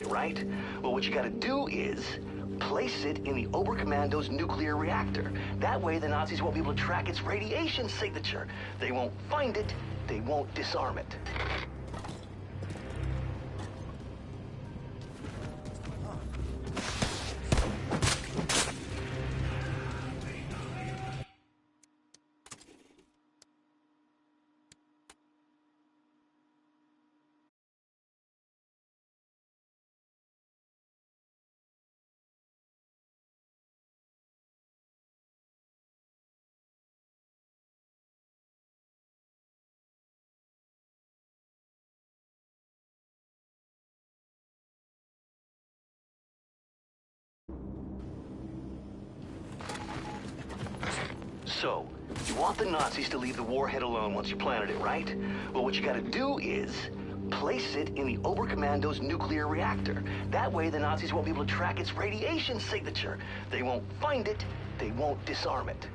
right? Well, what you gotta do is place it in the Oberkommando's nuclear reactor. That way the Nazis won't be able to track its radiation signature. They won't find it, they won't disarm it. So, you want the Nazis to leave the warhead alone once you planted it, right? Well, what you gotta do is place it in the Oberkommando's nuclear reactor. That way the Nazis won't be able to track its radiation signature. They won't find it, they won't disarm it.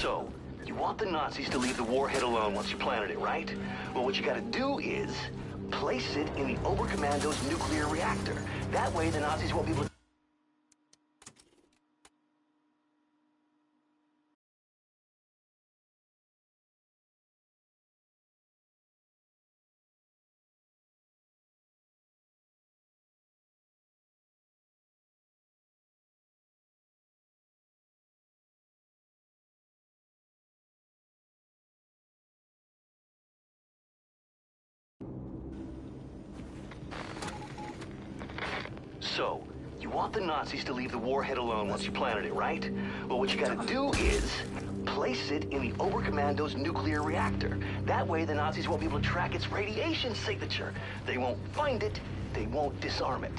So, you want the Nazis to leave the warhead alone once you planted it, right? Well, what you gotta do is place it in the Oberkommando's nuclear reactor. That way the Nazis won't be able to... So, you want the Nazis to leave the warhead alone once you planted it, right? Well, what you gotta do is place it in the Oberkommando's nuclear reactor. That way the Nazis won't be able to track its radiation signature. They won't find it, they won't disarm it.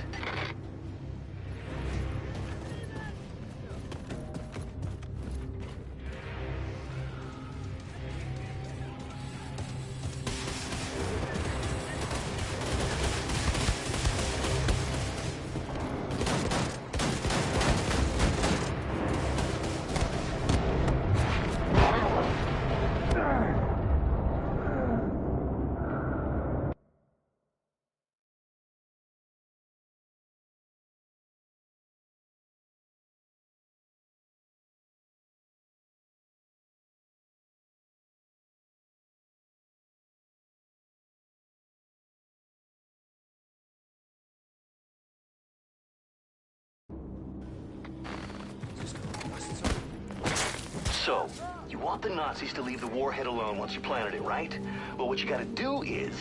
So, you want the Nazis to leave the warhead alone once you planted it, right? Well, what you gotta do is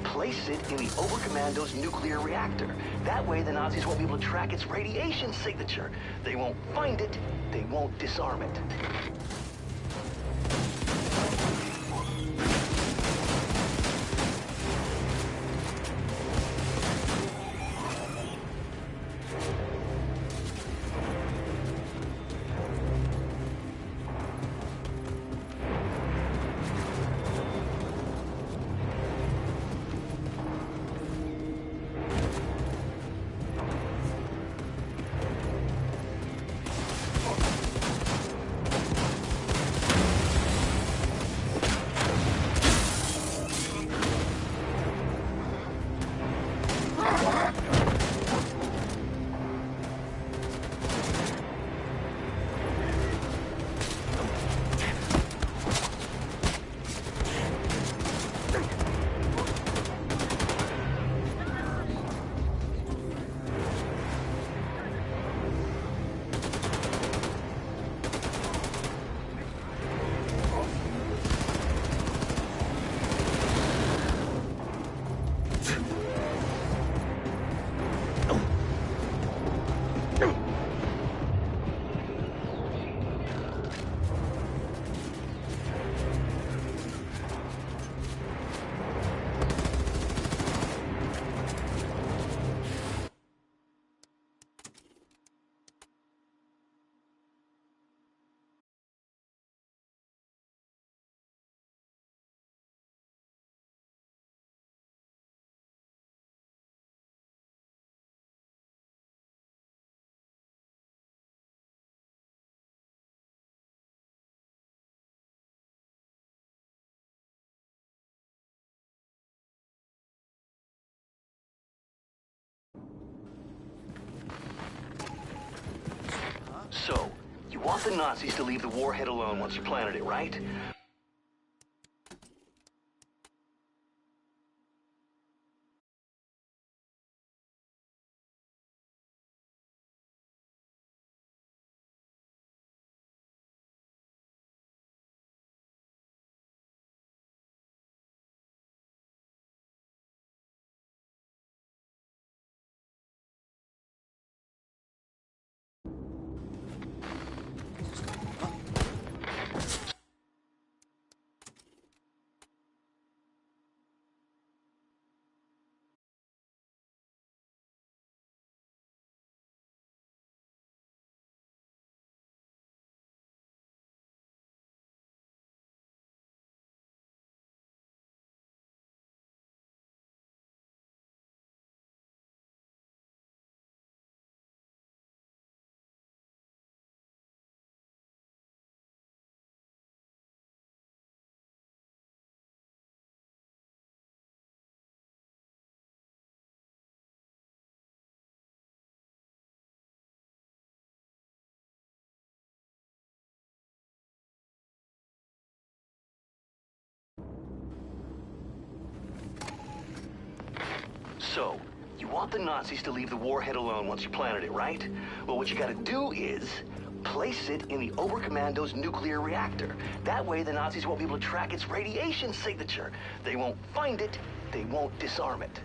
place it in the Oberkommando's nuclear reactor. That way the Nazis won't be able to track its radiation signature. They won't find it, they won't disarm it. So, you want the Nazis to leave the warhead alone once you planted it, right? So, you want the Nazis to leave the warhead alone once you planted it, right? Well, what you gotta do is place it in the Oberkommando's nuclear reactor. That way the Nazis won't be able to track its radiation signature. They won't find it, they won't disarm it.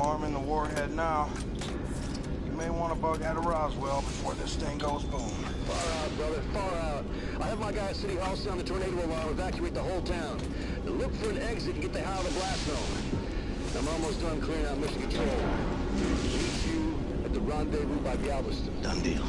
I'm arming the warhead now. You may want to bug out of Roswell before this thing goes boom. Far out, brother, far out. I have my guy at City Hall sound the tornado alarm, evacuate the whole town. Then look for an exit and get the hell out of the blast zone. I'm almost done clearing out mission control. Meet you at the rendezvous by Galveston. Done deal.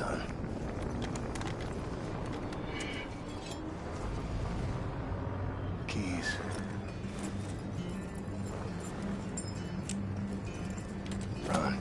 gun. Keys. Run.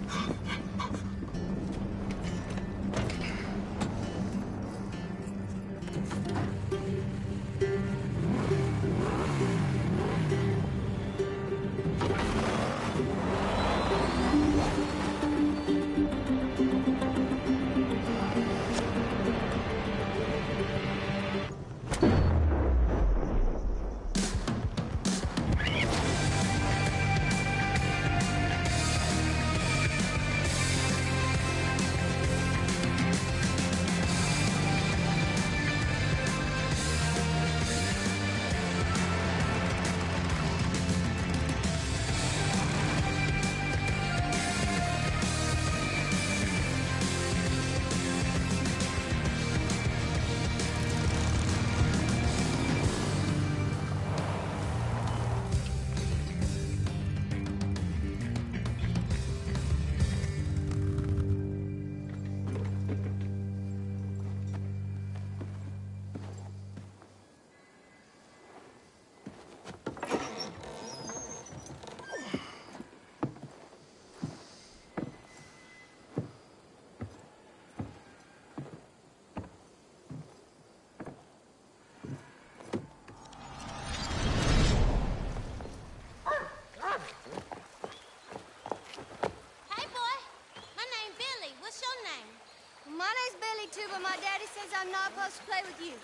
too, but my daddy says I'm not supposed to play with you.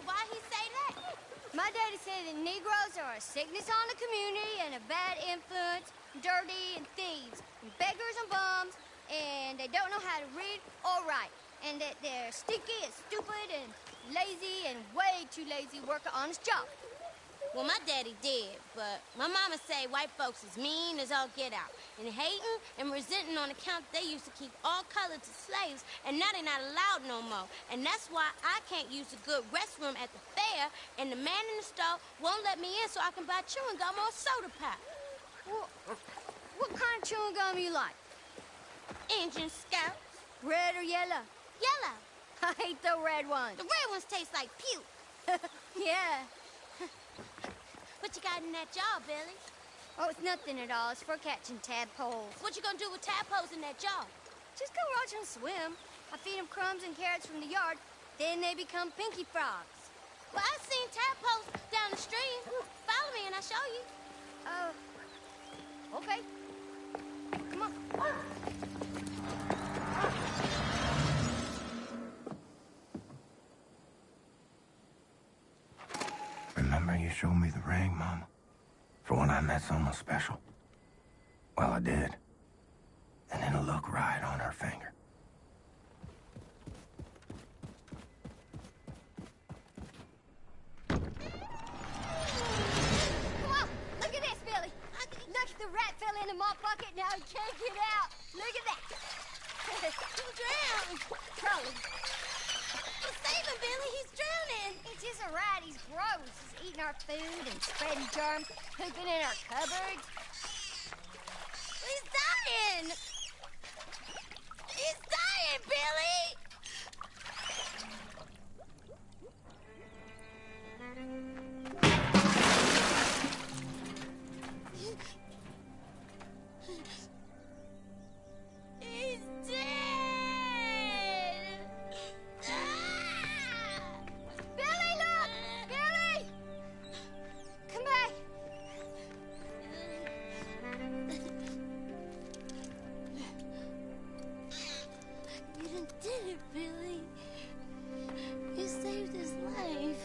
Why he say that? My daddy said that Negroes are a sickness on the community and a bad influence, dirty and thieves, and beggars and bums, and they don't know how to read or write, and that they're stinky and stupid and lazy and way too lazy to work an honest job. Well, my daddy did, but my mama say white folks is mean as all get out, and hating and resenting on account they used to keep all colors as slaves, and now they're not allowed no more. And that's why I can't use a good restroom at the fair, and the man in the store won't let me in so I can buy chewing gum or soda pop. Well, what kind of chewing gum you like? Engine Scouts. Red or yellow? Yellow. I hate the red ones. The red ones taste like puke. Yeah. What you got in that jar, Billy? Oh, it's nothing at all. It's for catching tadpoles. What you gonna do with tadpoles in that jar? Just go watch them swim. I feed them crumbs and carrots from the yard. Then they become pinky frogs. Well, I've seen tadpoles down the stream. Follow me and I'll show you. Okay. Come on. Remember you showed me the ring, Mama? For when I met someone special? Well, I did. And it'll look right on her finger. Come on, look at this, Billy. Look, the rat fell into my bucket, now he can't get out. Look at that. He'll drown. Probably. Well, save him, Billy. He's drowning. It's just a rat. He's gross. He's eating our food and spreading germs, pooping in our cupboards. He's dying. He's dying, Billy. He's dead. Billy, look! Billy! Come back. You done did it, Billy. You saved his life.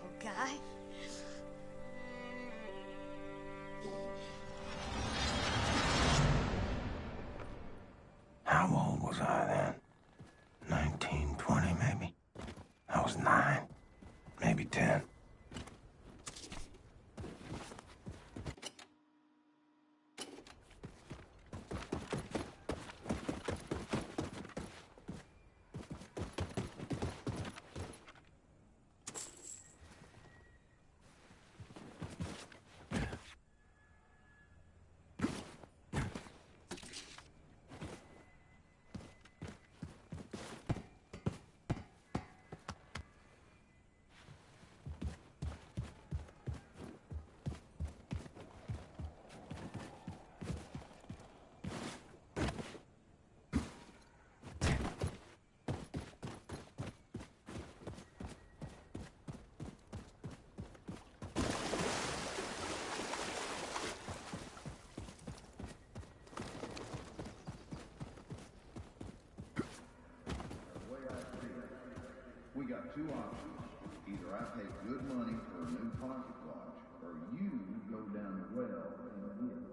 Oh, Guy. How old was I then? 19, 20 maybe? I was 9, maybe 10. got two options. Either I pay good money for a new pocket watch, or you go down the well and get it.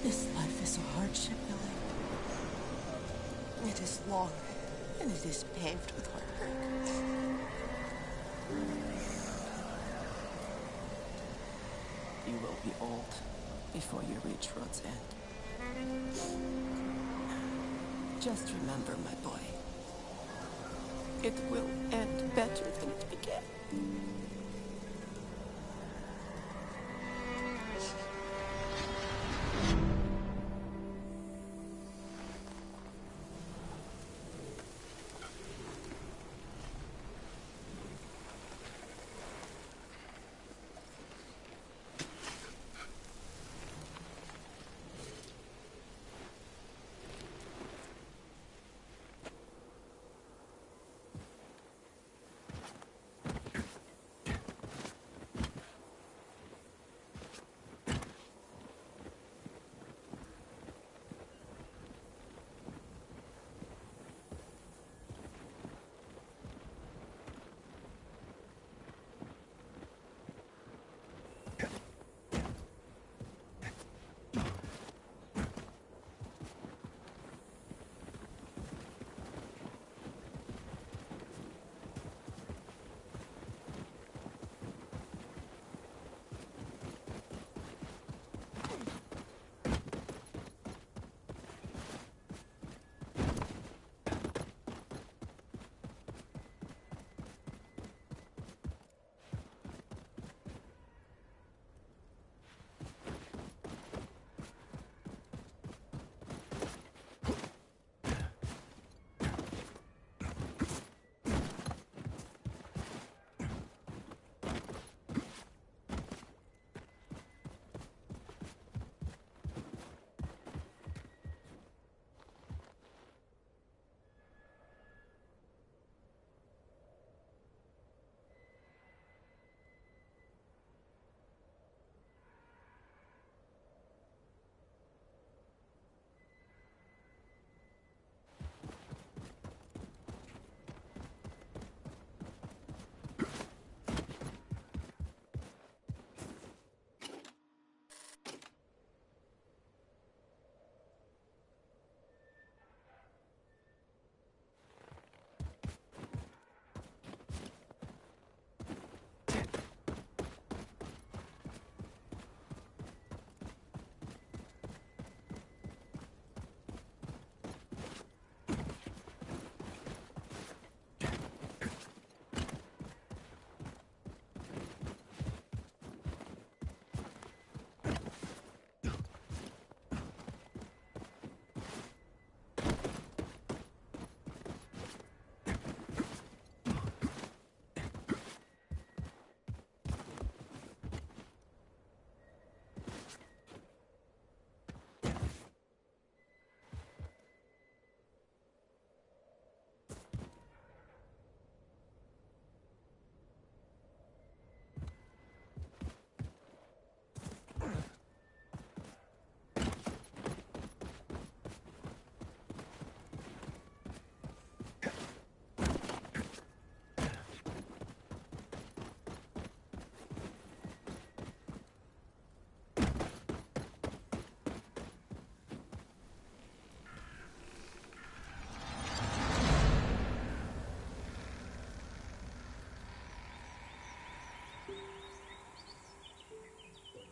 This life is a hardship, Billy. It is long, and it is paved with heartbreak. You will be old before you reach road's end. Just remember, my boy, it will end better than it began.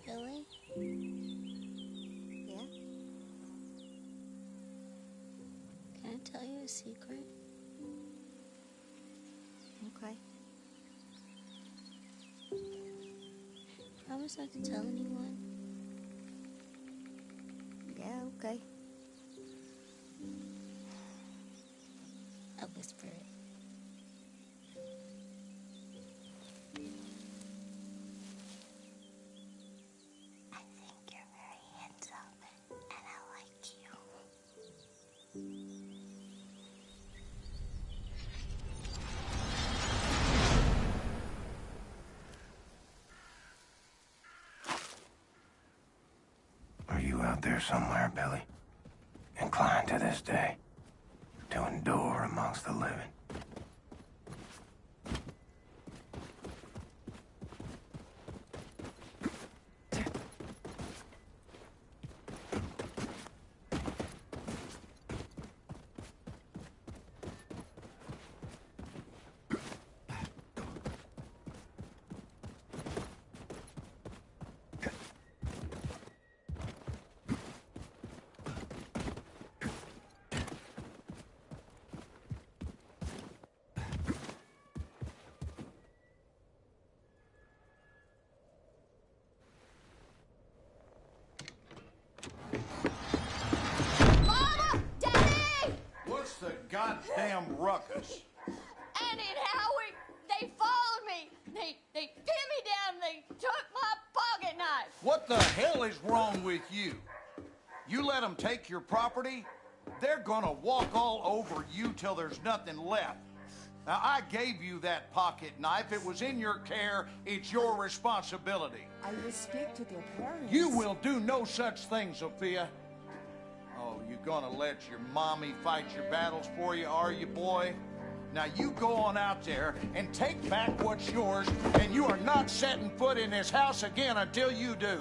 Billy? Yeah? Can I tell you a secret? Okay. Promise not to tell anyone? Yeah, okay. I'll whisper it. I think you're very handsome, and I like you. Are you out there somewhere, Billy? Inclined to this day to endure amongst the living? Mama! Daddy! What's the goddamn ruckus? Annie and Howie, they followed me. They pinned me down. They took my pocket knife. What the hell is wrong with you? You let them take your property, they're gonna walk all over you till there's nothing left. Now, I gave you that pocket knife. It was in your care. It's your responsibility. I will speak to their parents. You will do no such thing, Sophia. Oh, you gonna let your mommy fight your battles for you, are you, boy? Now, you go on out there and take back what's yours, and you are not setting foot in this house again until you do.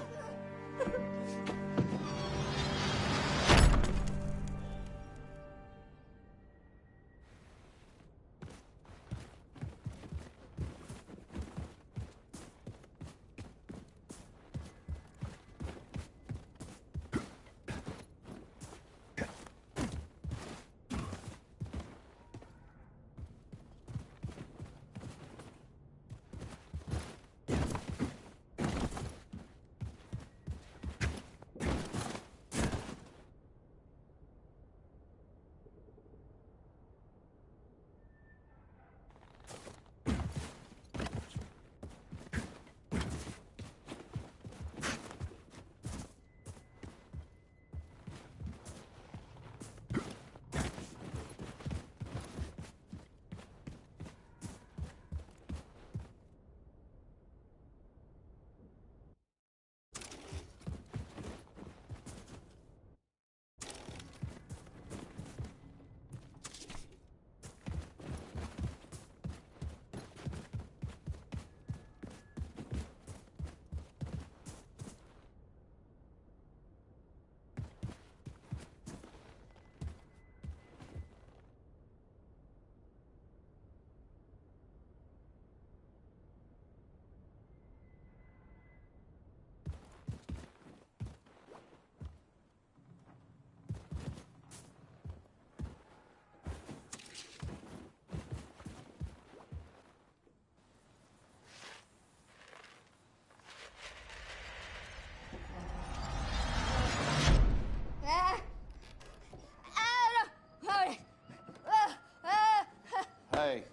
Hey.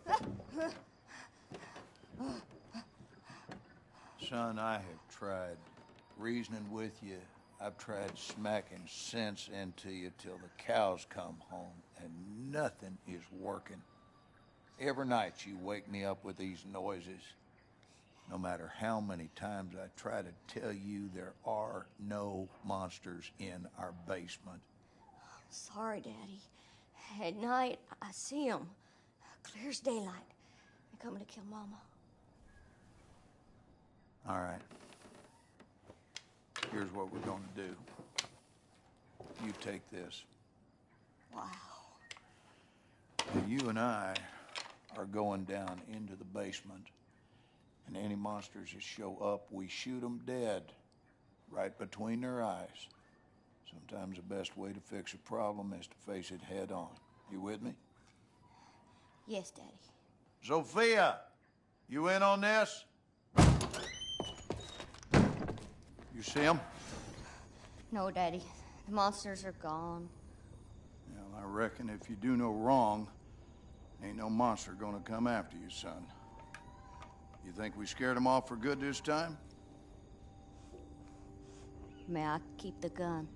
Son, I have tried reasoning with you. I've tried smacking sense into you till the cows come home, and nothing is working. Every night you wake me up with these noises. No matter how many times I try to tell you there are no monsters in our basement. Sorry, Daddy. At night, I see them. Clear as daylight. They're coming to kill Mama. All right. Here's what we're going to do. You take this. Wow. Now, you and I are going down into the basement, and any monsters that show up, we shoot them dead, right between their eyes. Sometimes the best way to fix a problem is to face it head on. You with me? Yes, Daddy. Sophia, you in on this? You see him? No, Daddy. The monsters are gone. Well, I reckon if you do no wrong, ain't no monster gonna come after you, son. You think we scared him off for good this time? May I keep the gun?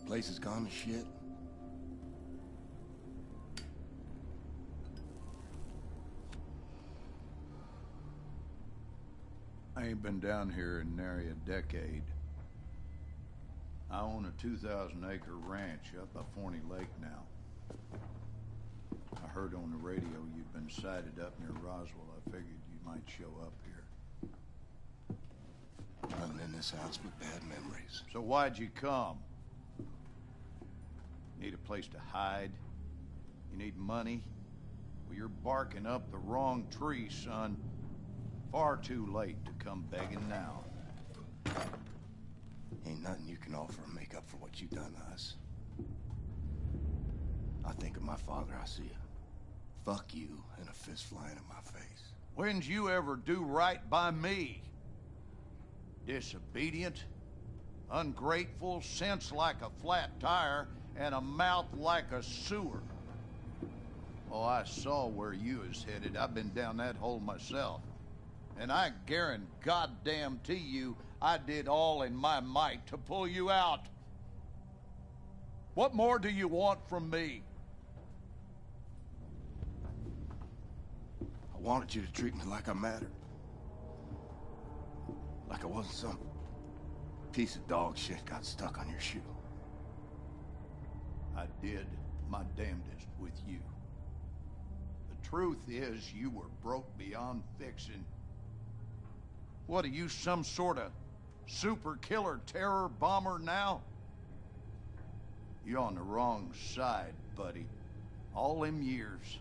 Place has gone to shit. I ain't been down here in nary a decade. I own a 2,000-acre ranch up by Forney Lake now. I heard on the radio you'd been sighted up near Roswell. I figured you might show up here. Running in this house with bad memories. So why'd you come? Need a place to hide? You need money? Well, you're barking up the wrong tree, son. Far too late to come begging now. Ain't nothing you can offer to make up for what you've done to us. I think of my father, I see a fuck you and a fist flying in my face. When'd you ever do right by me? Disobedient, ungrateful, sense like a flat tire, and a mouth like a sewer. Oh, I saw where you was headed. I've been down that hole myself. And I guarantee you, I did all in my might to pull you out. What more do you want from me? I wanted you to treat me like I mattered. Like I wasn't some piece of dog shit got stuck on your shoe. I did my damnedest with you. The truth is, you were broke beyond fixing. What are you, some sort of super killer terror bomber now? You're on the wrong side, buddy. All them years,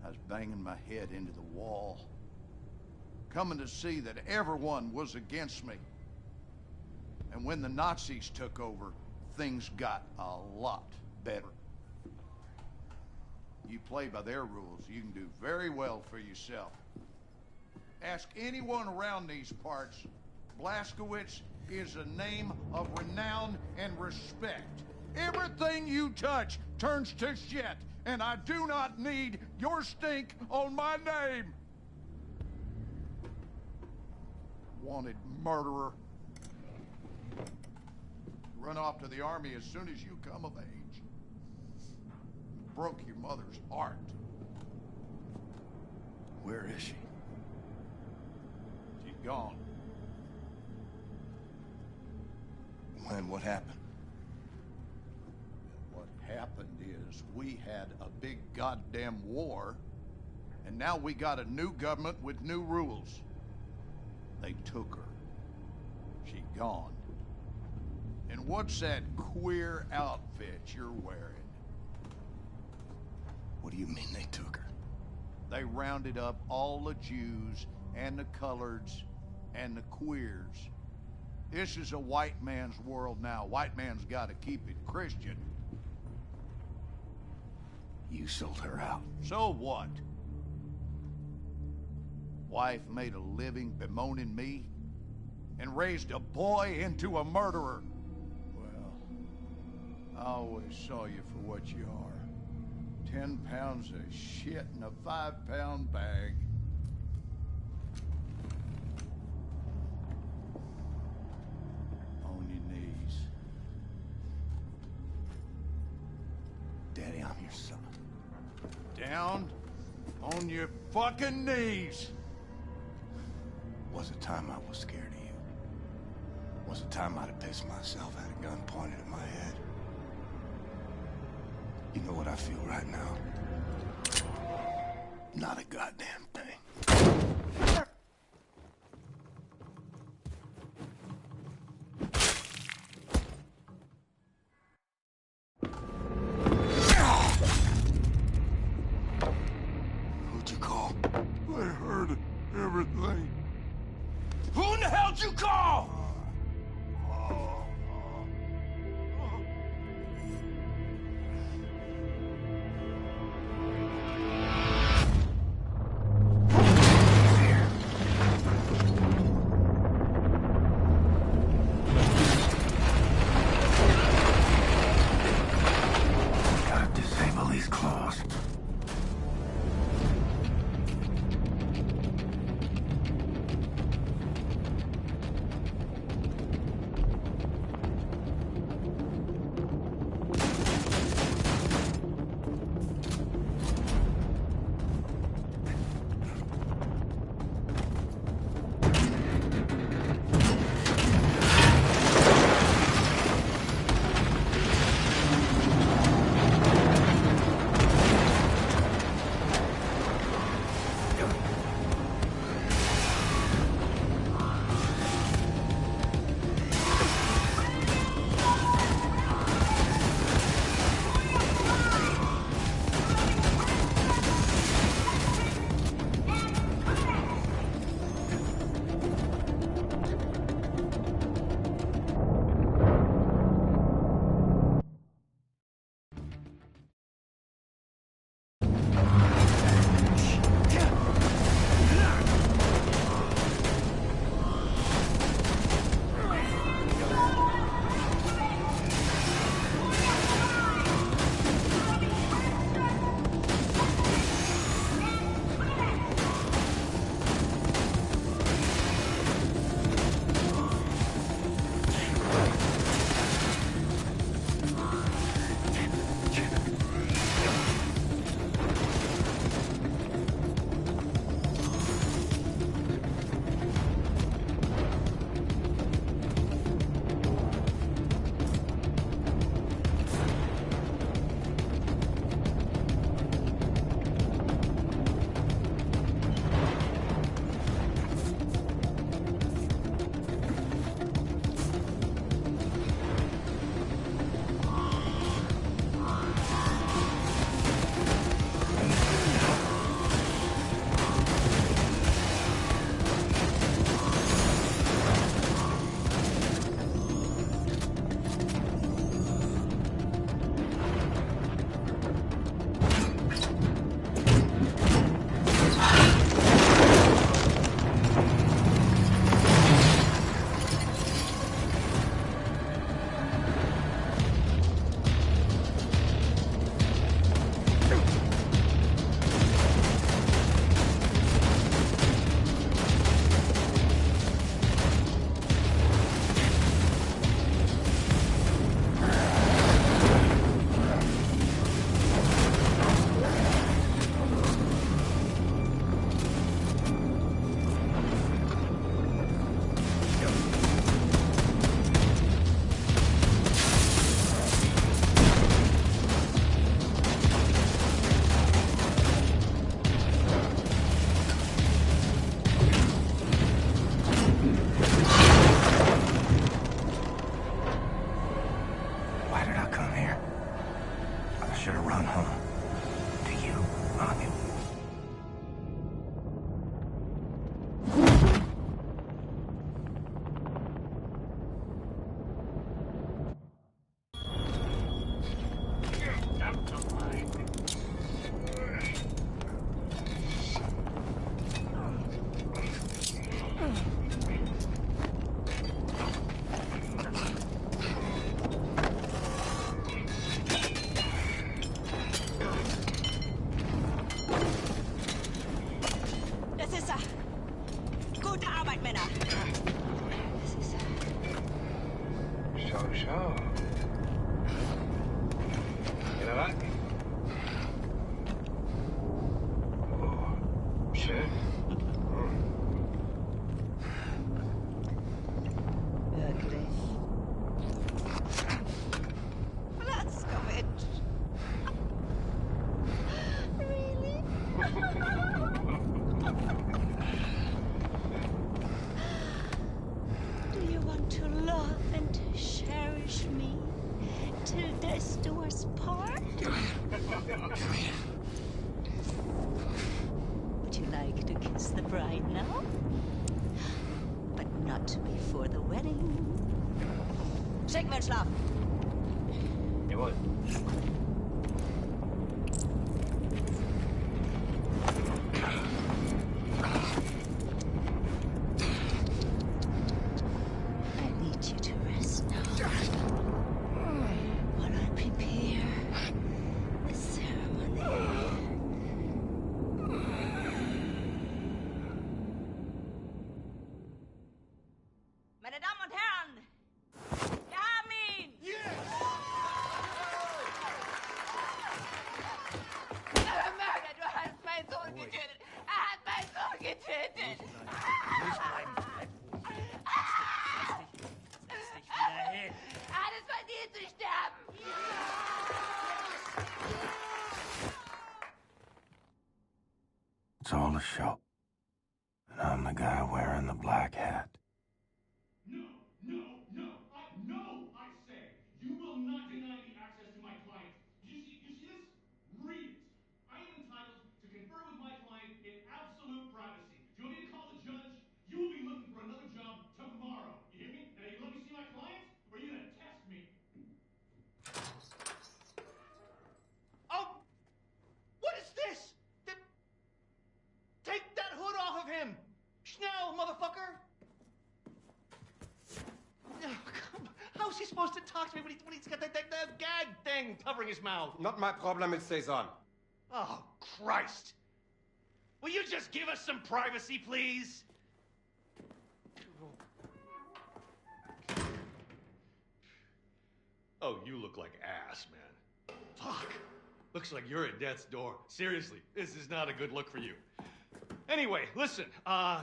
I was banging my head into the wall, coming to see that everyone was against me. And when the Nazis took over, things got a lot better. You play by their rules, you can do very well for yourself. Ask anyone around these parts. Blazkowicz is a name of renown and respect. Everything you touch turns to shit, and I do not need your stink on my name. Wanted murderer. Run off to the army as soon as you come of age. Broke your mother's heart. Where is she? She's gone. When? What happened? What happened is we had a big goddamn war, and now we got a new government with new rules. They took her. She gone. And what's that queer outfit you're wearing? What do you mean they took her? They rounded up all the Jews and the coloreds and the queers. This is a white man's world now. White man's got to keep it Christian. You sold her out. So what? Wife made a living bemoaning me and raised a boy into a murderer. Well, I always saw you for what you are. 10 pounds of shit in a 5-pound bag. On your knees. son. Down on your fucking knees. Was a time I was scared of you. Was a time I'd have pissed myself, had a gun pointed at my head. You know what I feel right now? Not a goddamn thing. Who'd you call? I heard everything. Who in the hell'd you call? Gotta disable these claws. Schau. Geh da rein. worst part? Would you like to kiss the bride now? But not before the wedding. Schicken wir in Schlaf. Jawohl. I need you to rest now. While I prepare the ceremony. Meine Damen und Herren, wir haben ihn! Mörder, du hast meinen Sohn getötet! Er hat meinen Sohn getötet! Er hat es verdient zu sterben! It's all a show. And I'm the guy wearing the black hat. No, I say. You will not deny me access to my client. You see this? Read it. I am entitled to confer with my client in absolute privacy. Do you want me to call the judge? You will be looking for another job tomorrow. You hear me? Now you let me see my client, or are you gonna test me? Oh! What is this? Take that hood off of him! Schnell, motherfucker! Oh, come on. How's he supposed to talk to me when he's got that gag thing covering his mouth? Not my problem, it stays on. Oh, Christ! Will you just give us some privacy, please? Oh, you look like ass, man. Fuck. Looks like you're at death's door. Seriously, this is not a good look for you. Anyway, listen,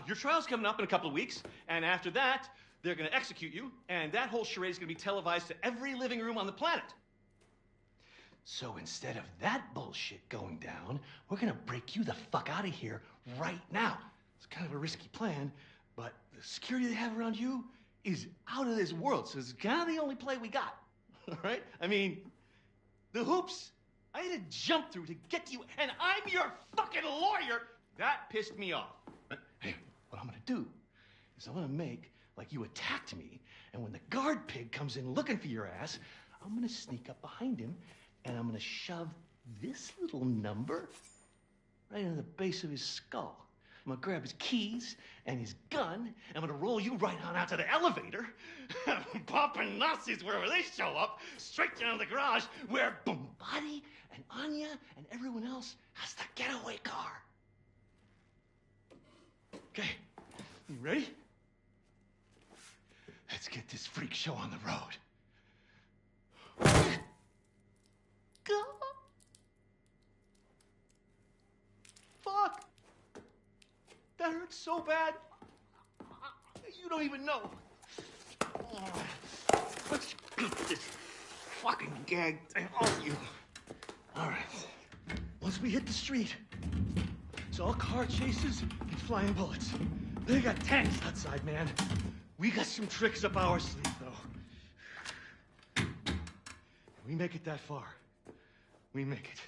your trial's coming up in a couple of weeks, and after that, they're gonna execute you, and that whole charade is gonna be televised to every living room on the planet. So instead of that bullshit going down, we're gonna break you the fuck out of here right now. It's kind of a risky plan, but the security they have around you is out of this world, so it's kind of the only play we got. All right? I mean, the hoops I had to jump through to get to you, and I'm your fucking lawyer. That pissed me off. Hey, what I'm gonna do is I'm gonna make like you attacked me, and when the guard pig comes in looking for your ass, I'm gonna sneak up behind him, and I'm gonna shove this little number right into the base of his skull. I'm gonna grab his keys and his gun, and I'm gonna roll you right on out to the elevator, popping Nazis wherever they show up, straight down to the garage where Bombati and Anya and everyone else has the getaway car. Okay, you ready? Let's get this freak show on the road. Go! Fuck! That hurts so bad. You don't even know. Let's beat this fucking gag thing off you. All right. Once we hit the street, it's all car chases and flying bullets. They got tanks outside, man. We got some tricks up our sleeve, though. We make it that far. We make it.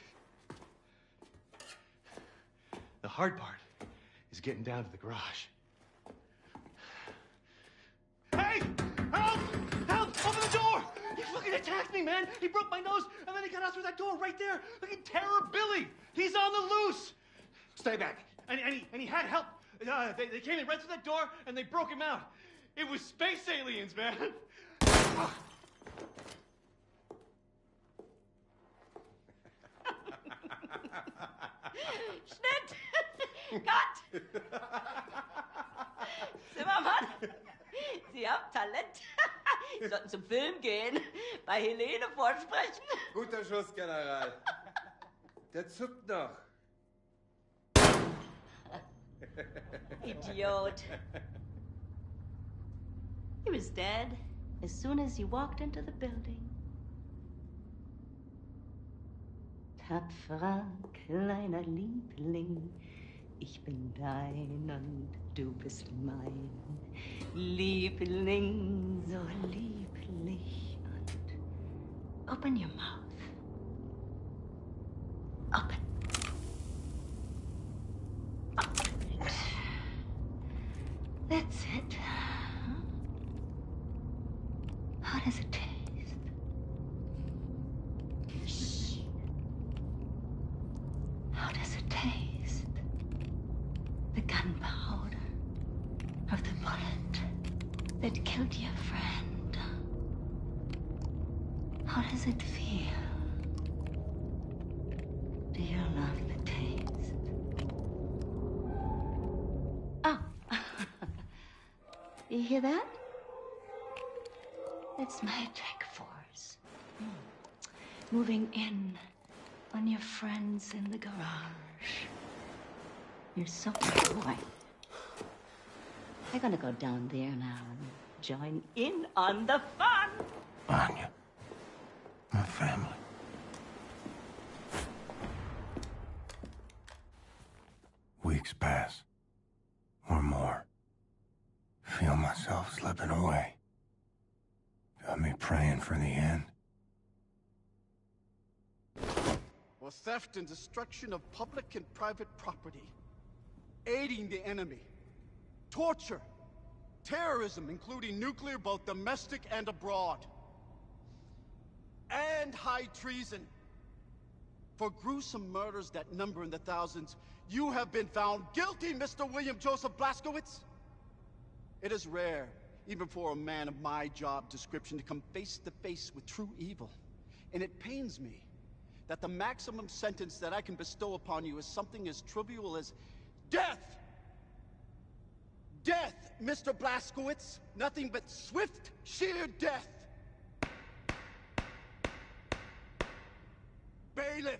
The hard part is getting down to the garage. Hey! Help! Help! Open the door! He fucking attacked me, man! He broke my nose, and then he got out through that door right there. Fucking Terror Billy! He's on the loose! Stay back. And he had help. They came in right through that door, and they broke him out. It was space aliens, man. Schnitt! Cut! Zimmermann, Sie haben Talent. Sie sollten zum Film gehen, bei Helene vorsprechen. Guter Schuss, General. Der zuckt noch. Idiot. He was dead as soon as you walked into the building. Tapferer kleiner Liebling, ich bin dein und du bist mein. Liebling, so lieblich und open your mouth. does it taste? Shh. How does it taste? The gunpowder of the bullet that killed your friend. How does it feel? Do you love the taste? Oh. You hear that? It's my attack force. Moving in on your friends in the garage. You're so boy. They're gonna go down there now and join in on the fun. Anya, my family. Weeks pass, or more. Feel myself slipping away. Got me praying for the end. For theft and destruction of public and private property, aiding the enemy, torture, terrorism, including nuclear, both domestic and abroad, and high treason. For gruesome murders that number in the thousands, you have been found guilty, Mr. William Joseph Blazkowicz. It is rare, even for a man of my job description, to come face to face with true evil. And it pains me that the maximum sentence that I can bestow upon you is something as trivial as death! Death, Mr. Blazkowicz! Nothing but swift, sheer death! Bailiff!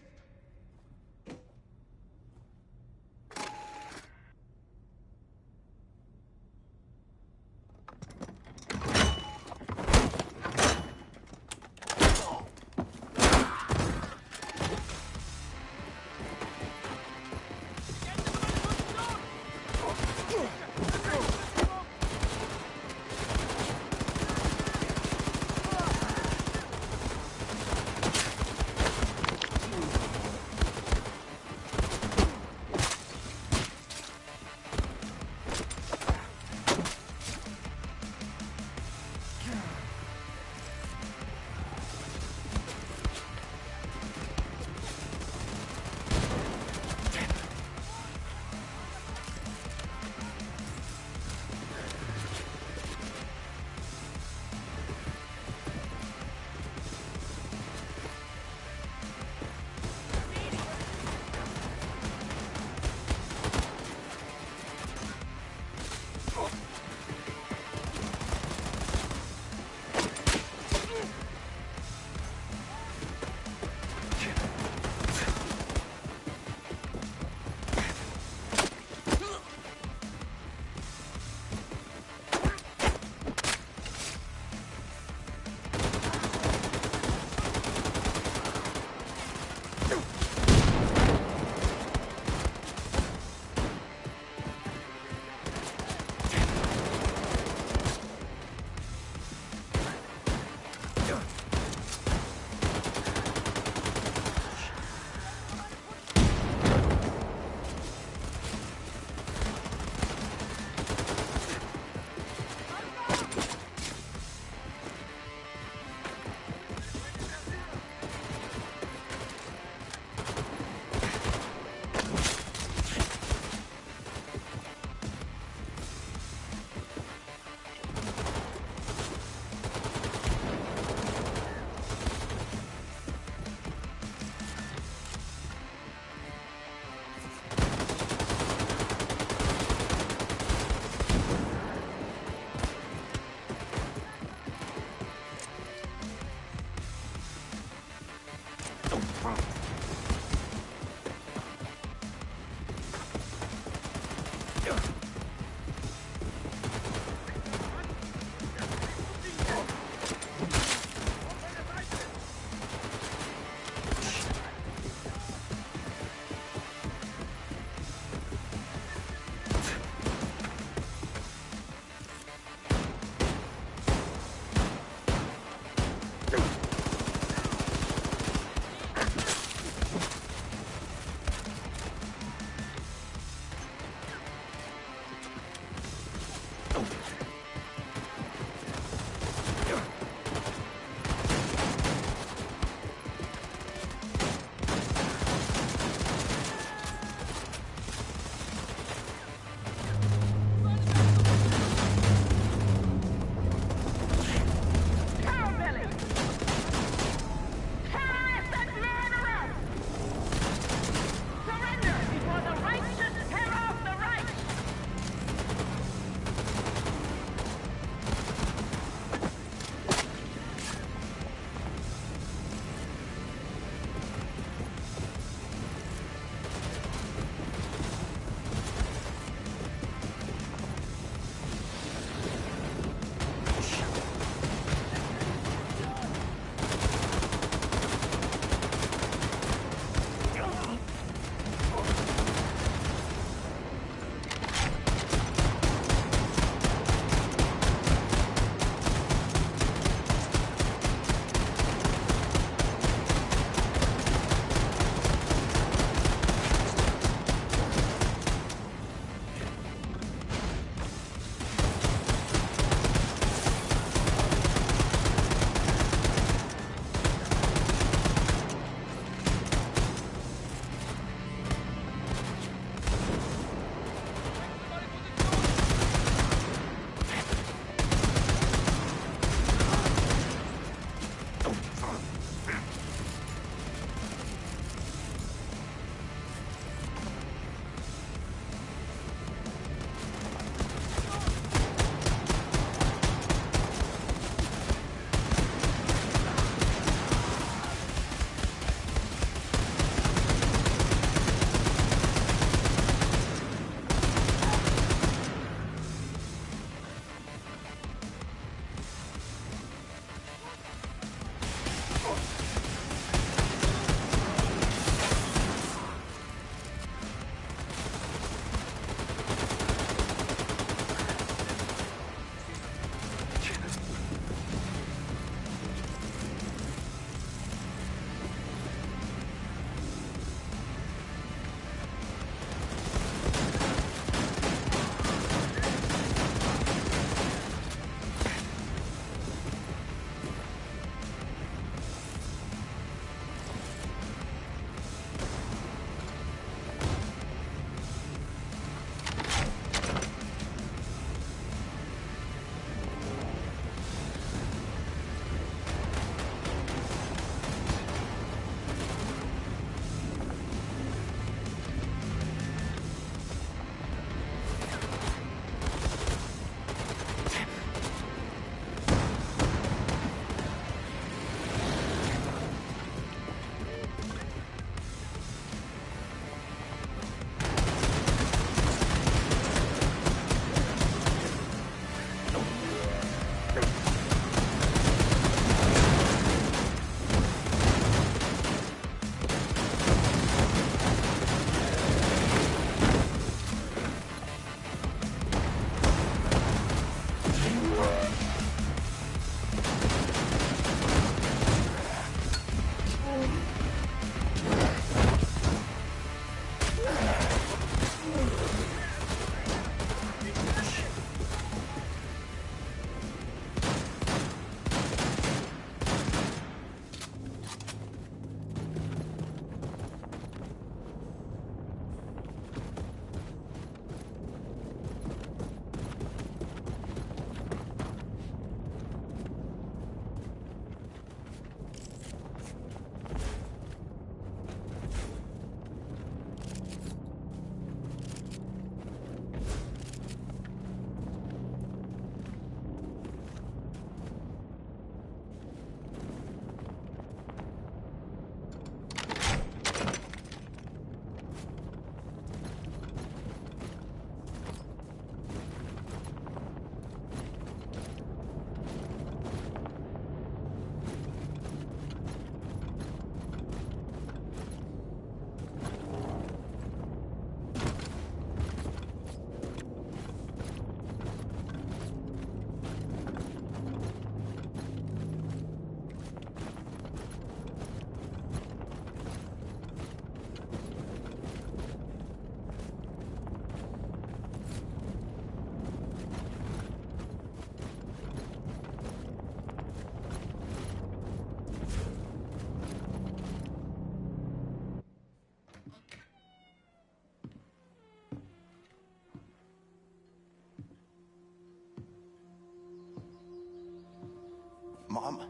Mama.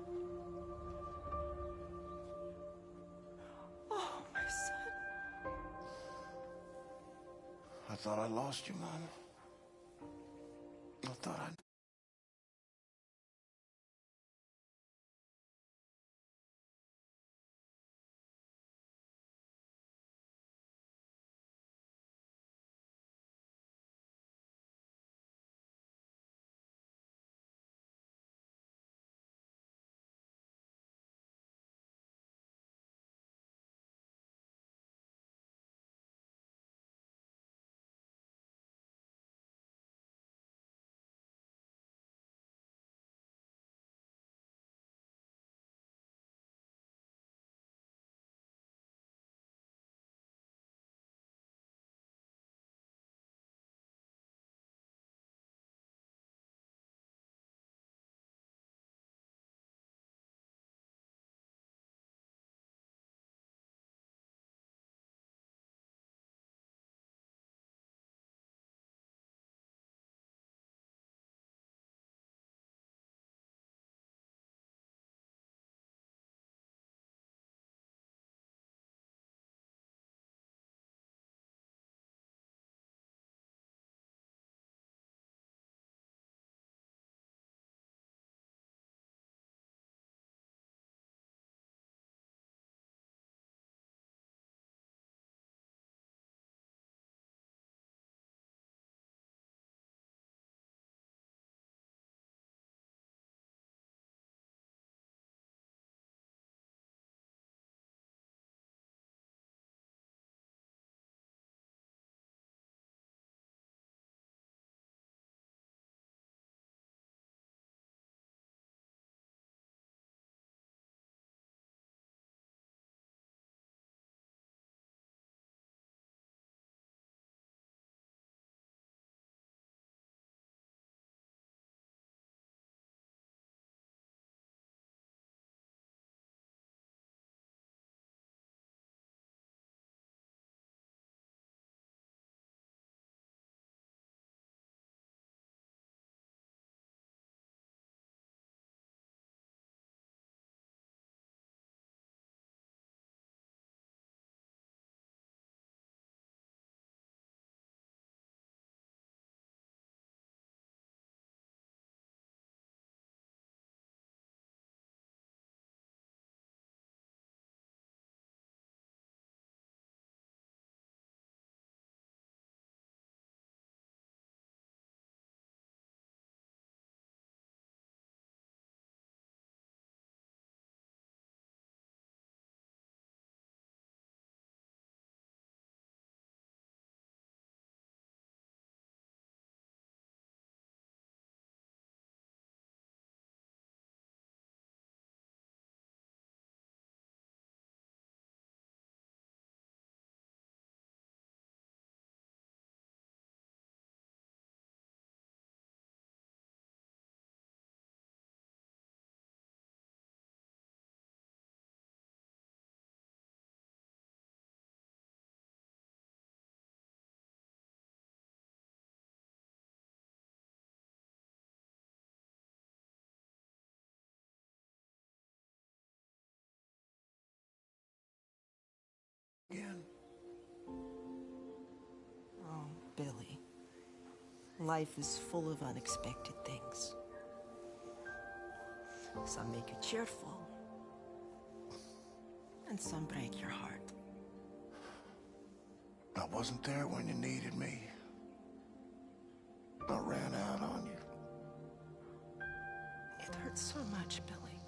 Oh, my son. I thought I lost you, Mama. I thought I... Again. Oh, Billy. Life is full of unexpected things. Some make you cheerful, and some break your heart. I wasn't there when you needed me. I ran out on you. It hurt so much, Billy.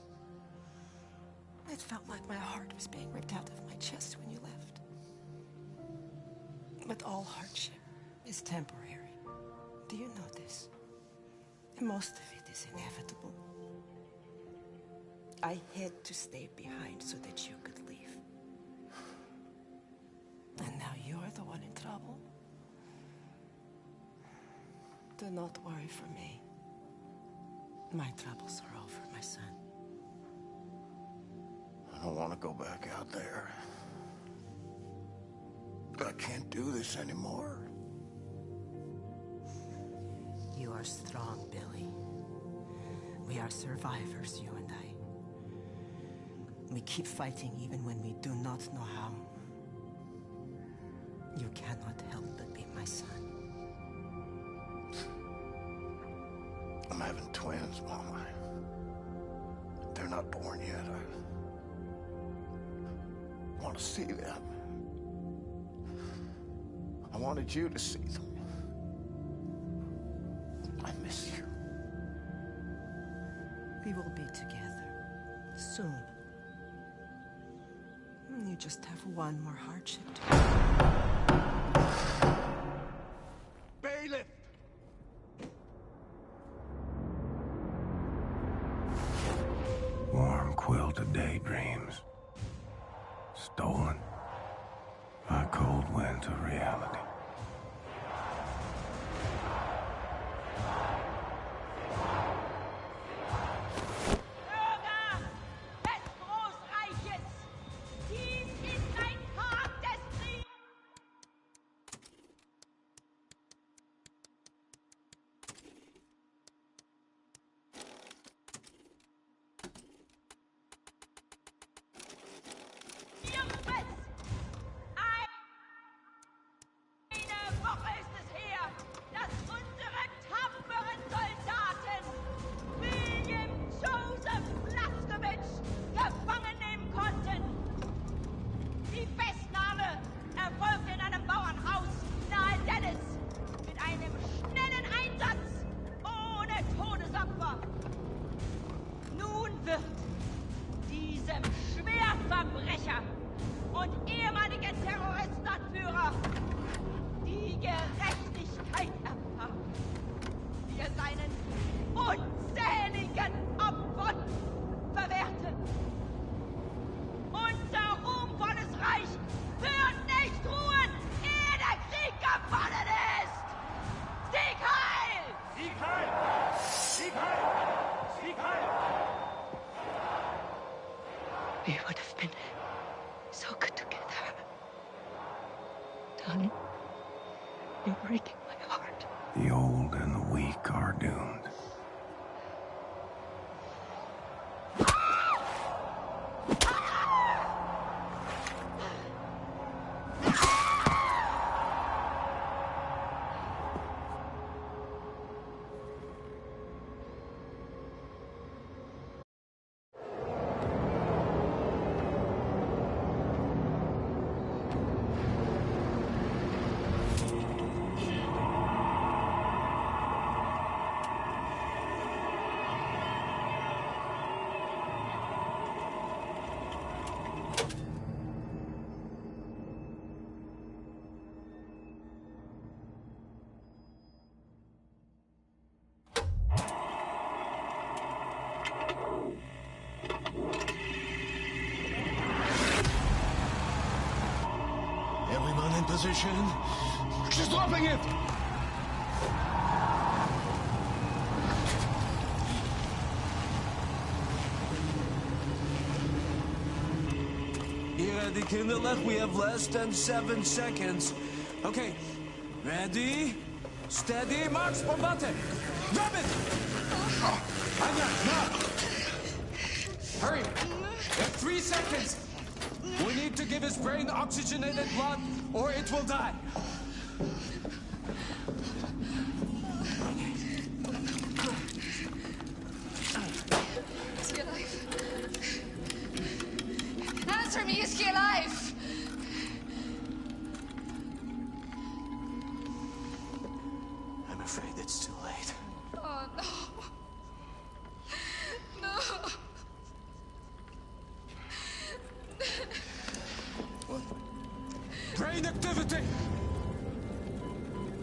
It felt like my heart was being ripped out of my chest when you left. But all hardship is temporary. Do you know this? Most of it is inevitable. I had to stay behind so that you could leave. And now you're the one in trouble. Do not worry for me. My troubles are over, my son. I don't want to go back out there. I can't do this anymore. You are strong, Billy. We are survivors, you and I. We keep fighting even when we do not know how. You cannot help but be my son. I'm having twins, Mama. They're not born yet. I want to see them. I wanted you to see them. I miss you. We will be together soon. You just have one more hardship to Bailiff! Warm quilted daydreams. Stolen by cold winds of reality. We would have been so good together. Darling, you're breaking my heart. The old and the weak are doomed. Everyone in position. She's dropping it! Ready, kinderlijk? We have less than 7 seconds. Okay, ready, steady, march, bombate! Grab it! Anya, now! Hurry! We have 3 seconds! We need to give his brain oxygenated blood, or it will die. Is he alive? Answer me, is he alive? I'm afraid it's too late. Oh, no. No. What? Brain activity!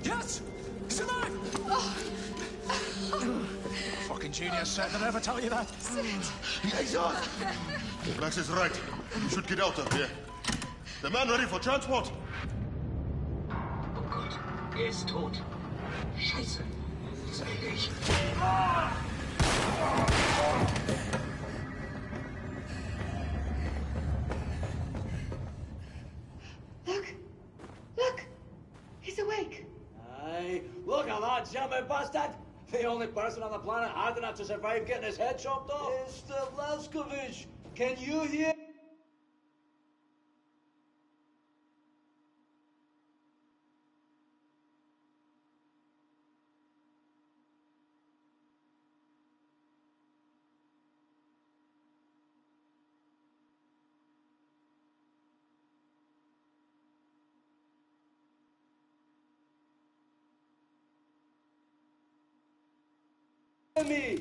Yes! He's alive! Oh. Fucking genius, Seth. Did I ever tell you that? Liaison! Max is right. You should get out of here. The man ready for transport? Oh Gott, ist tot. Scheiße. Sei ich. Look! He's awake. Aye, look at that jumping bastard! The only person on the planet hard enough to survive getting his head chopped off. Mr. Blazkowicz, Can you hear? Me.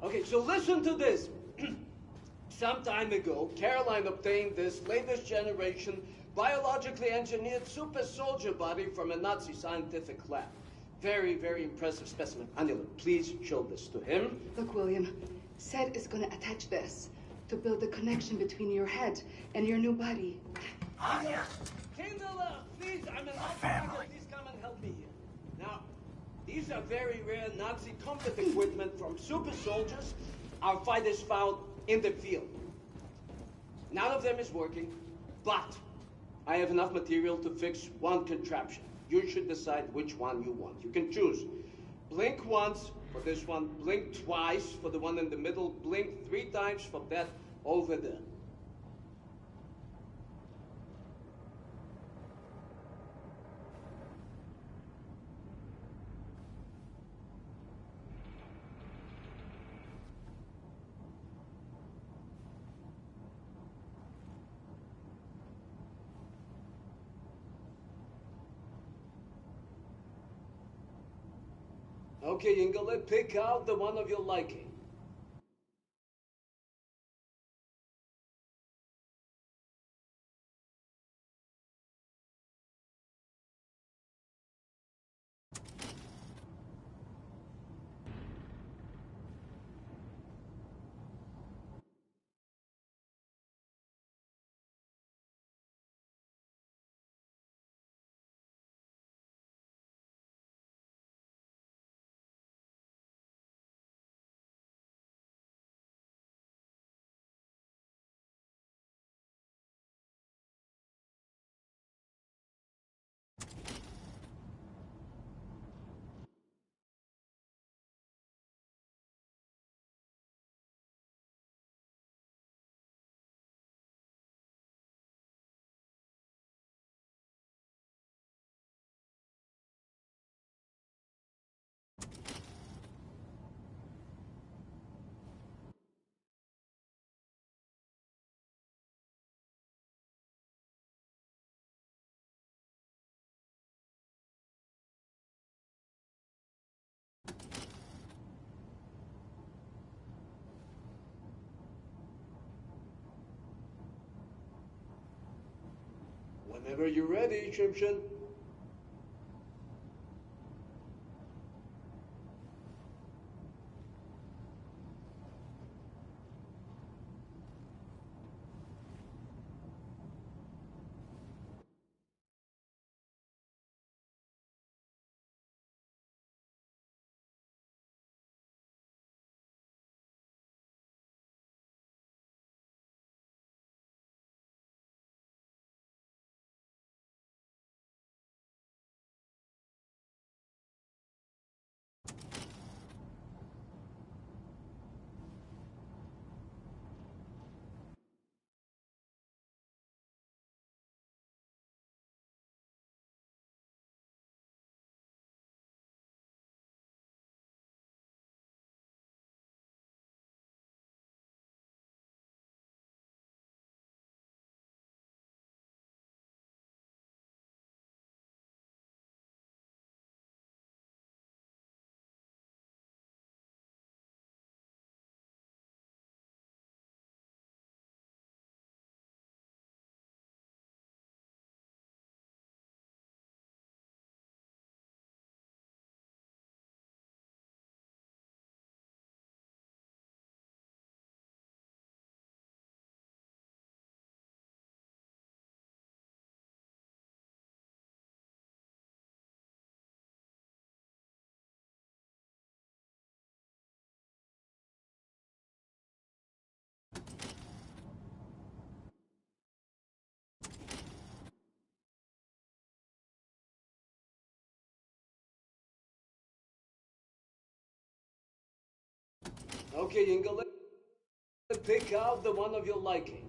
Okay, so listen to this. Some time ago, Caroline obtained this latest generation biologically engineered super soldier body from a Nazi scientific lab. Very, very impressive specimen. Angela, please show this to him. Look, William, Seth is gonna attach this to build the connection between your head and your new body. Anya! Kindler, please, I'm an family. Please come and help me here. Now, these are very rare Nazi combat equipment from super soldiers our fighters found in the field. None of them is working, but I have enough material to fix one contraption. You should decide which one you want. You can choose. Blink once for this one, blink twice for the one in the middle, blink 3 times for that over there. Okay, Ingele, pick out the one of your liking. Whenever you're ready, Shimshin. Okay, Ingele. Pick out the one of your liking.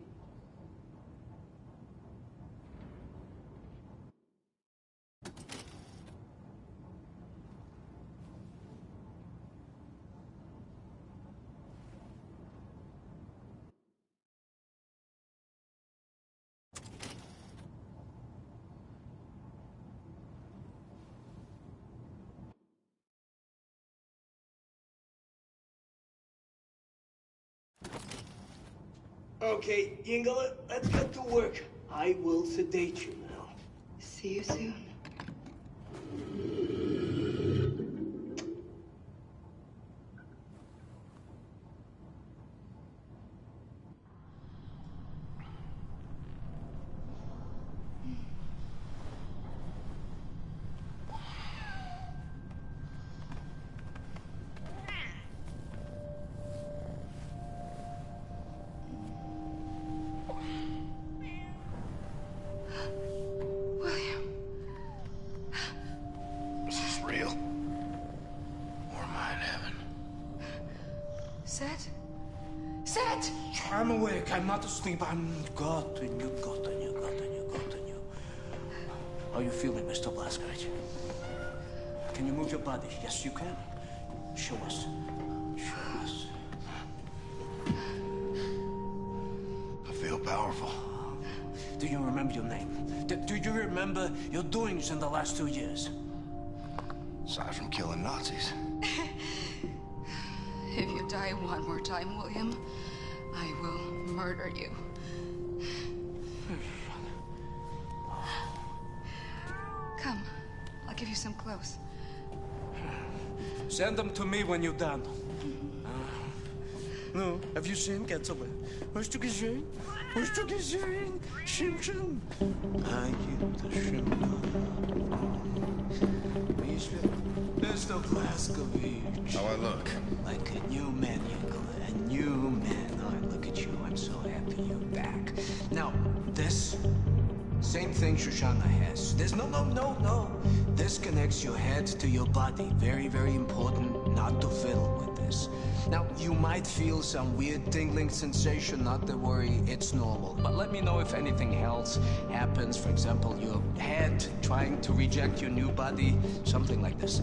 Okay, Yingala, let's get to work. I will sedate you now. See you soon. William. Is this real? Or am I in heaven? Set? Set! I'm awake. I'm not asleep. I'm gotten you, gotten you, gotten you, gotten you. How are you feeling, Mr. Blazkowicz? Can you move your body? Yes, you can. Show us. Show us. I feel powerful. Do you remember your name? Do you remember your doings in the last 2 years? Aside from killing Nazis. If you die one more time, William, I will murder you. Come, I'll give you some clothes. Send them to me when you're done. No, have you seen Getaway? Hast du gesehen? Hast du gesehen? Simpson? Are you the Simpson? Mr. Blazkowicz. How I look? Like a new man, Yingala. A new man. Oh, look at you. I'm so happy you're back. Now, this same thing Shoshana has. There's no. This connects your head to your body. Very, very important not to fiddle with this. Now, you might feel some weird tingling sensation. Not to worry, it's normal. But let me know if anything else happens. For example, your head trying to reject your new body. Something like this.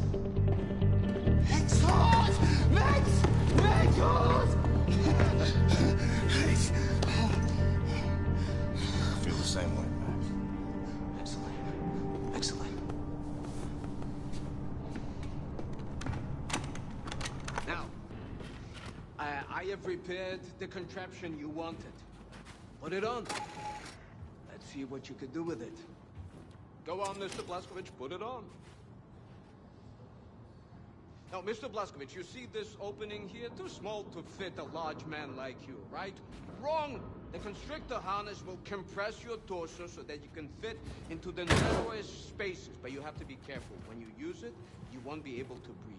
It's hot! Max! Max! I feel the same way, Max. Excellent. Excellent. Now, I have prepared the contraption you wanted. Put it on. Let's see what you could do with it. Go on, Mr. Blazkowicz, put it on. Now, Mr. Blazkowicz, you see this opening here? Too small to fit a large man like you, right? Wrong! The constrictor harness will compress your torso so that you can fit into the narrowest spaces, but you have to be careful. When you use it, you won't be able to breathe.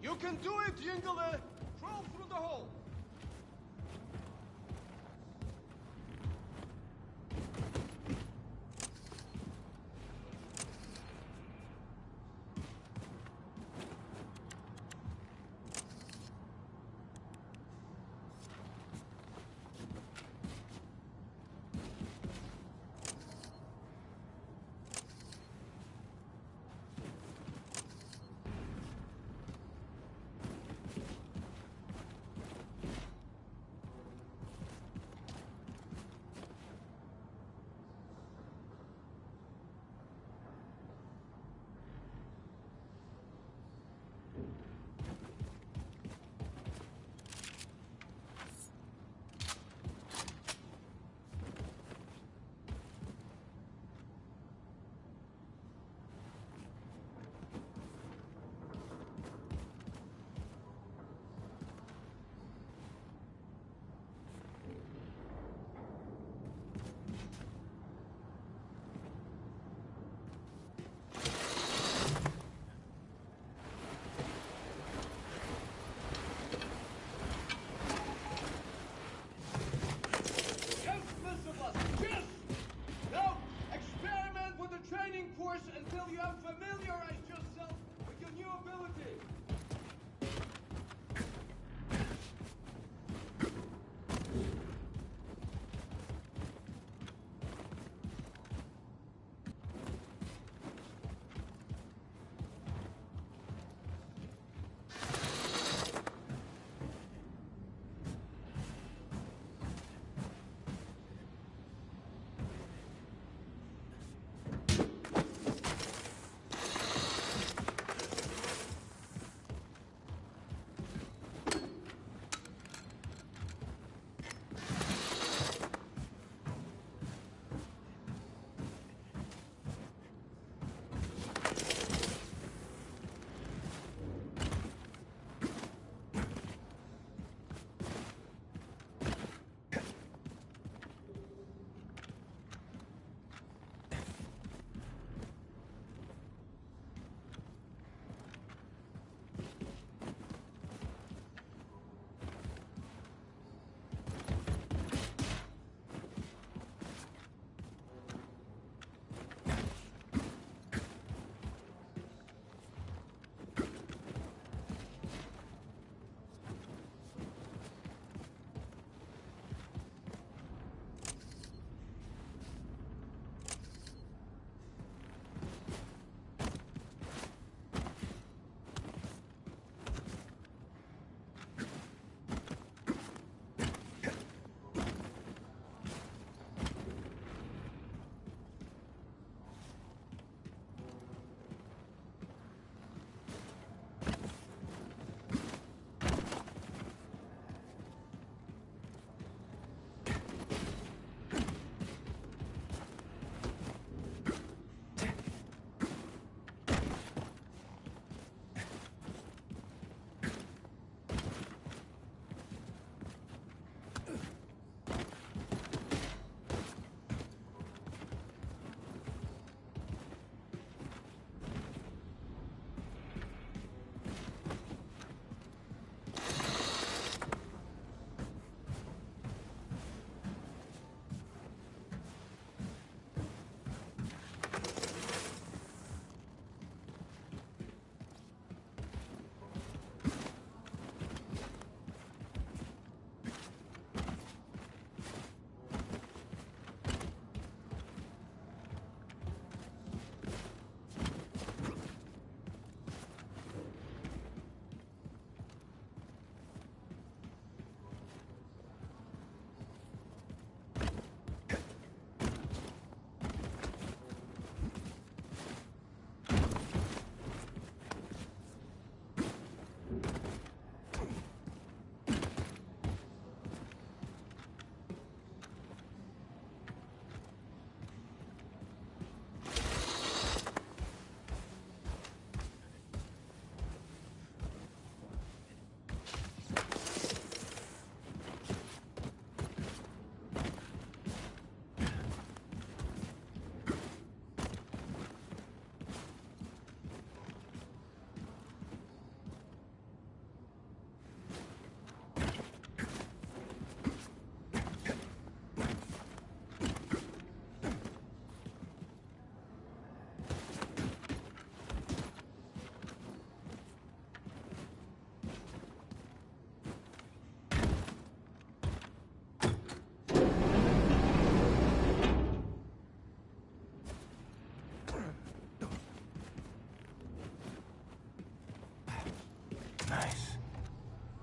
You can do it, Yingala! Crawl through the hole!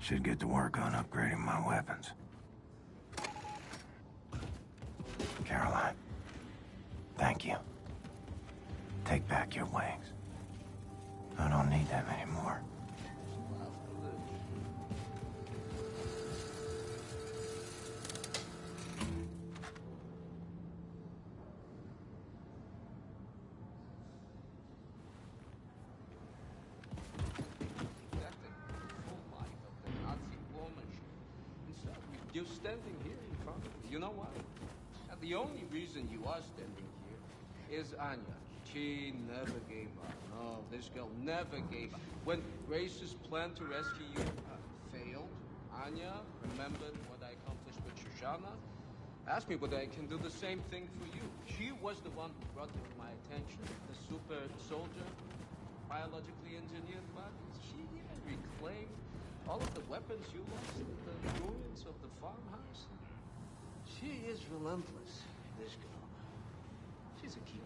should get to work on upgrading my weapons. Caroline, thank you. Take back your wings. I don't need them anymore. You're standing here in front of me. You know why? And the only reason you are standing here is Anya. She never gave up. No, this girl never gave up. When Grace's plan to rescue you failed, Anya remembered what I accomplished with Shoshana, asked me whether I can do the same thing for you. She was the one who brought it to my attention. The super soldier, biologically engineered bodies. She even reclaimed all of the weapons you lost in the ruins of the farmhouse. She is relentless, this girl. She's a keeper.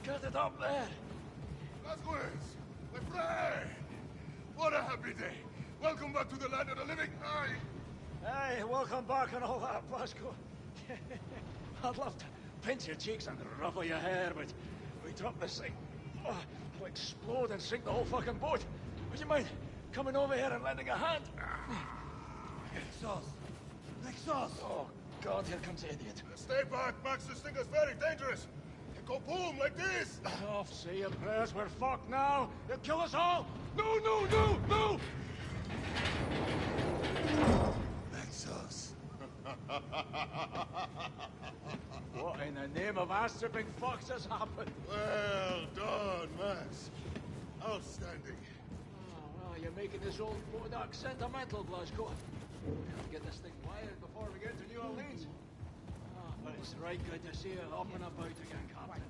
Get it up there! Vasquez! My friend! What a happy day! Welcome back to the land of the living! Hey, welcome back and all that, Blasco. I'd love to pinch your cheeks and ruffle your hair, but we dropped this thing. Oh, it'll explode and sink the whole fucking boat. Would you mind coming over here and lending a hand? Exhaust! Exhaust! Oh, God, here comes the idiot. Stay back, Max. This thing is very dangerous. It can go boom like this. Oh, say your prayers. We're fucked now. You'll kill us all. No, no, no, no! Exhaust. What in the name of ass-tripping fucks has happened? Well done, Max. Outstanding. Oh, well, you're making this old bodak sentimental, Blasco. We'll get this thing wired before we get to New Orleans. Oh, but it's right good to see you up and about again, Captain.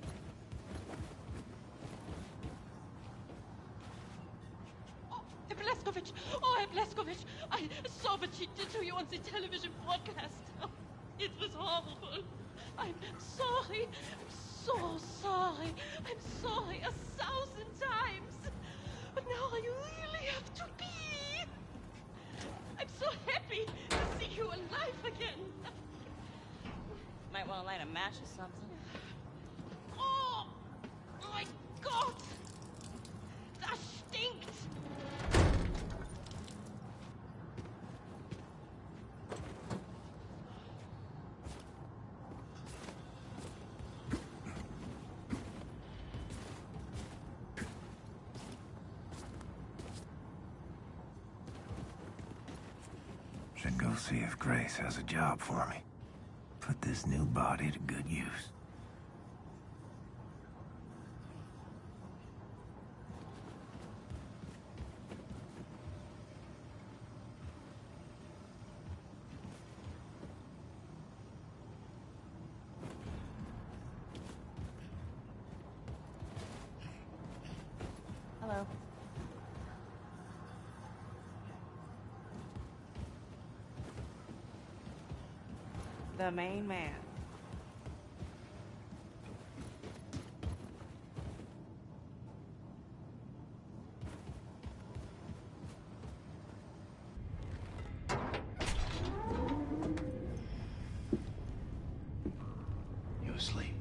Blaskovich! Oh, Herr Blaskovich! I saw what she did to you on the television broadcast. Oh, it was horrible. I'm sorry. I'm so sorry. I'm sorry 1,000 times. But now I really have to pee. I'm so happy to see you alive again. Might want to light a match or something. Oh, my God! Das stinkt! to go see if Grace has a job for me. Put this new body to good use. Hello. The main man. You asleep?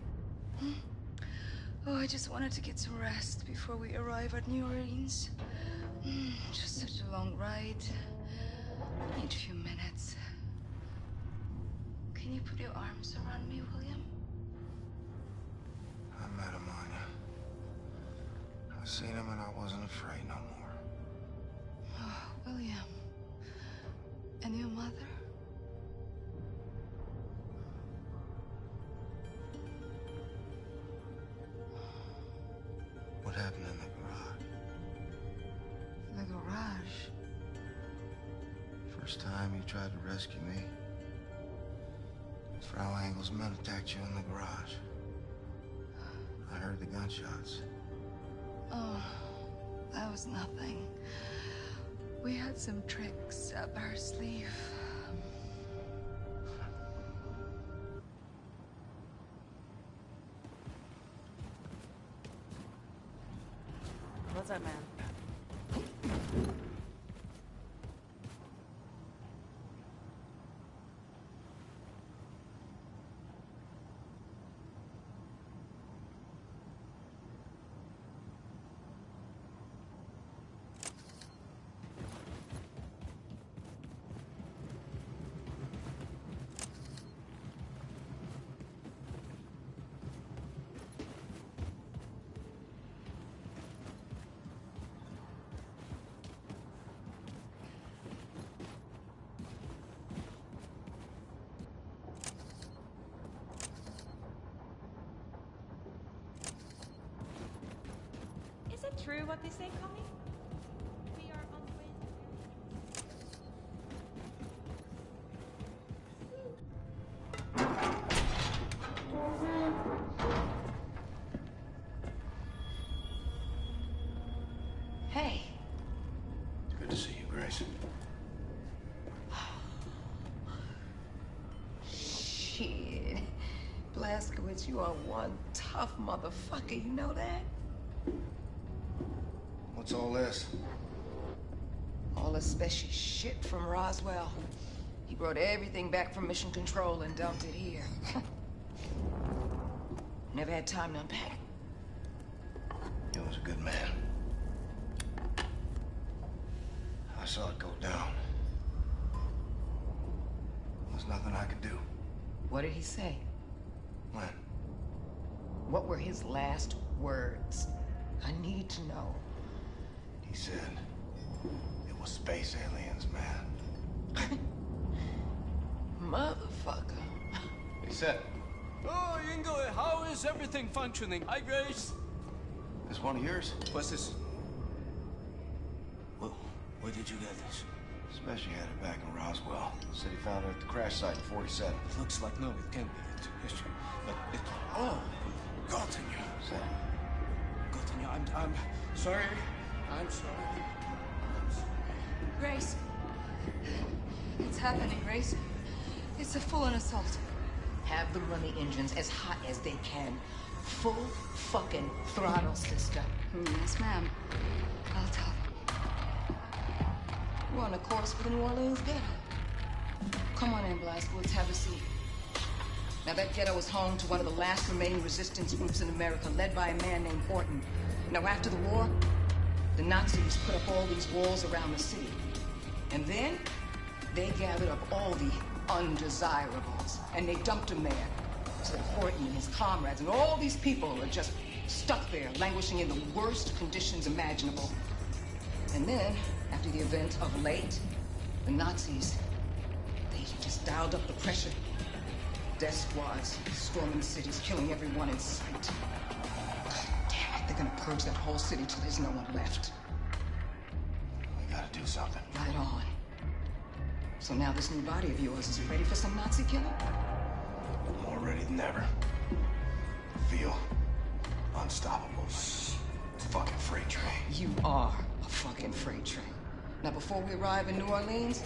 Oh, I just wanted to get some rest before we arrive at New Orleans. Just such a long ride. I need a few minutes. Can you put your arms around me, William? I met him, Anya. I seen him and I wasn't afraid no more. Oh, William. And your mother? What happened in the garage? The garage? First time you tried to rescue me, Frau Engel's men attacked you in the garage. I heard the gunshots. Oh, that was nothing. We had some tricks up our sleeve. What's up, man? Is it true what they say, Connie? We are on the way. Hey. It's good to see you, Grace. Shit. Blazkowicz, you are one tough motherfucker, you know that? What's all this? All the special shit from Roswell. He brought everything back from Mission Control and dumped it here. Never had time to unpack. He was a good man. I saw it go down. There's nothing I could do. What did he say? When? What were his last words? I need to know. He said it was space aliens, man. Motherfucker. He said, Oh, Ingo, how is everything functioning? Hi, Grace. this one of yours? What's this? Where did you get this? Special had it back in Roswell. Said he found it at the crash site in 47. Looks like no, it can't be. Oh, Gottinger. Say, Gottinger, I'm sorry. I'm sorry. Grace. It's happening, Grace. It's a full-on assault. Have them run the engines as hot as they can. Full fucking throttle, sister. Yes, ma'am. I'll tell them. We're on a course for the New Orleans ghetto. Come on in, Blazkowicz. Have a seat. Now, that ghetto was home to one of the last remaining resistance groups in America, led by a man named Horton. Now, after the war, the Nazis put up all these walls around the city. And then, they gathered up all the undesirables, and they dumped them there. So that Horton and his comrades and all these people are just stuck there, languishing in the worst conditions imaginable. And then, after the event of late, the Nazis, Just dialed up the pressure. Death squads storming cities, killing everyone in sight. Damn it, they're gonna purge that whole city till there's no one left. We gotta do something. Right on. So now this new body of yours, is it ready for some Nazi killing? More ready than ever. Feel unstoppable. It's a fucking freight train. You are a fucking freight train. Now, before we arrive in New Orleans,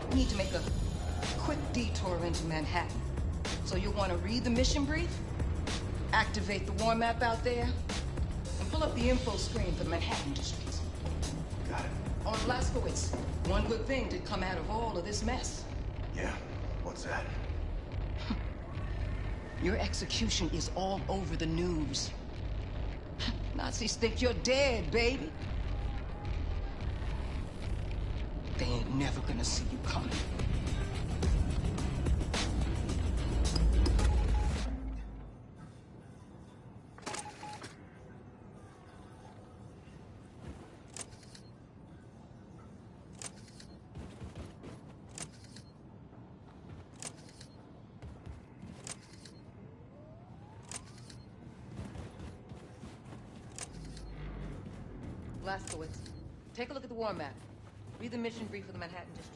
we need to make a quick detour into Manhattan. So you'll want to read the mission brief, activate the war map out there, and pull up the info screen for the Manhattan district. Got it. On Blaskowitz, one good thing did come out of all of this mess. Yeah, what's that? Your execution is all over the news. Nazis think you're dead, baby. They ain't never gonna see you coming. Blaskowitz, take a look at the war map. Read the mission brief for the Manhattan district.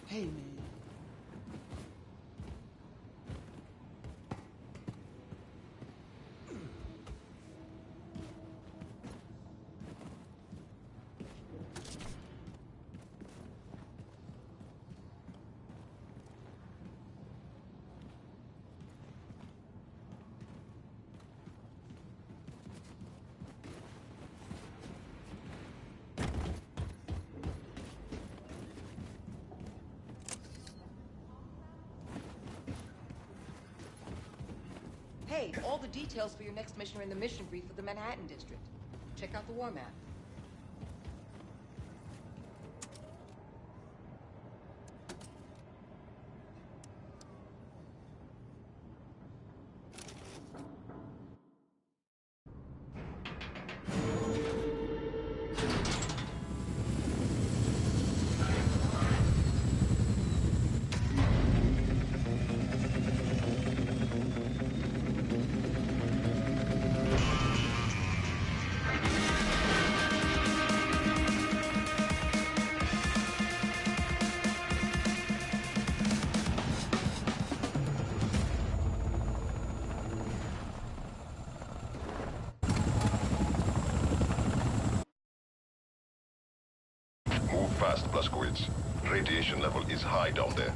Hey, man. Hey, all the details for your next mission are in the mission brief for the Manhattan district. Check out the war map. Move fast, Blaskowitz. Radiation level is high down there.